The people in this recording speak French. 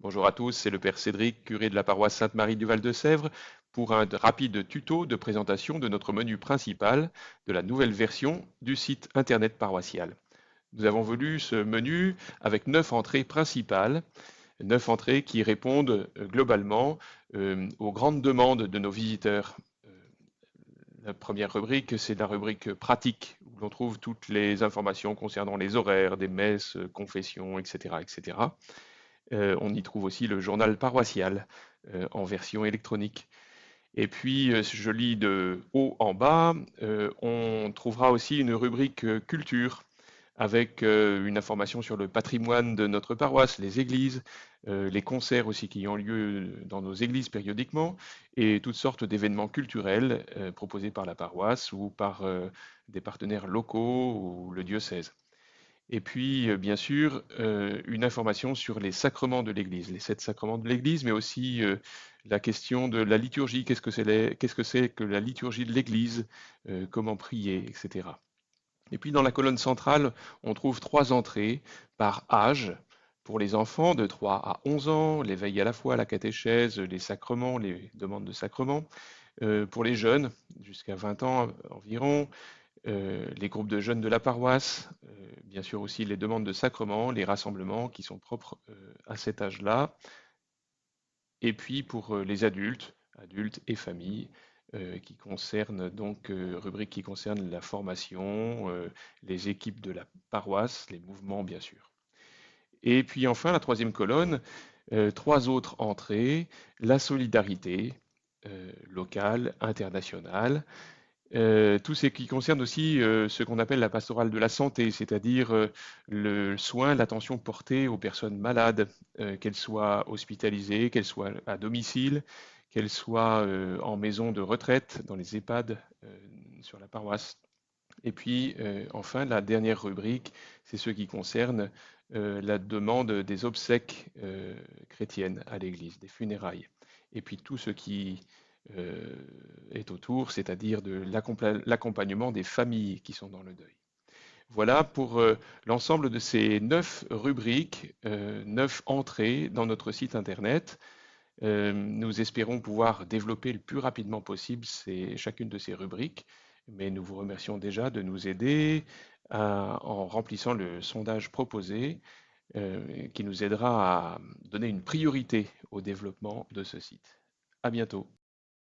Bonjour à tous, c'est le Père Cédric, curé de la paroisse Sainte-Marie du Val-de-Sèvres, pour un rapide tuto de présentation de notre menu principal de la nouvelle version du site internet paroissial. Nous avons voulu ce menu avec 9 entrées principales, 9 entrées qui répondent globalement aux grandes demandes de nos visiteurs. Euh, la première rubrique, c'est la rubrique pratique, où l'on trouve toutes les informations concernant les horaires des messes, confessions, etc., etc. On y trouve aussi le journal paroissial en version électronique. Et puis, je lis de haut en bas, on trouvera aussi une rubrique culture avec une information sur le patrimoine de notre paroisse, les églises, les concerts aussi qui ont lieu dans nos églises périodiquement, et toutes sortes d'événements culturels proposés par la paroisse ou par des partenaires locaux ou le diocèse. Et puis, bien sûr, une information sur les sacrements de l'Église, les 7 sacrements de l'Église, mais aussi la question de la liturgie, qu'est-ce que c'est que la liturgie de l'Église, comment prier, etc. Et puis dans la colonne centrale, on trouve 3 entrées par âge, pour les enfants de 3 à 11 ans, l'éveil à la foi, la catéchèse, les sacrements, les demandes de sacrements. Pour les jeunes, jusqu'à 20 ans environ, les groupes de jeunes de la paroisse, bien sûr aussi les demandes de sacrement, les rassemblements qui sont propres à cet âge-là, et puis pour les adultes, adultes et familles, qui concernent donc rubrique qui concerne la formation, les équipes de la paroisse, les mouvements bien sûr. Et puis enfin la troisième colonne, 3 autres entrées, la solidarité locale, internationale, tout ce qui concerne aussi ce qu'on appelle la pastorale de la santé, c'est-à-dire le soin, l'attention portée aux personnes malades, qu'elles soient hospitalisées, qu'elles soient à domicile, qu'elles soient en maison de retraite, dans les EHPAD, sur la paroisse. Et puis enfin, la dernière rubrique, c'est ce qui concerne la demande des obsèques chrétiennes à l'Église, des funérailles. Et puis tout ce qui euh, est autour, c'est-à-dire de l'accompagnement des familles qui sont dans le deuil. Voilà pour l'ensemble de ces 9 rubriques, 9 entrées dans notre site internet. Nous espérons pouvoir développer le plus rapidement possible chacune de ces rubriques, mais nous vous remercions déjà de nous aider en remplissant le sondage proposé qui nous aidera à donner une priorité au développement de ce site. À bientôt.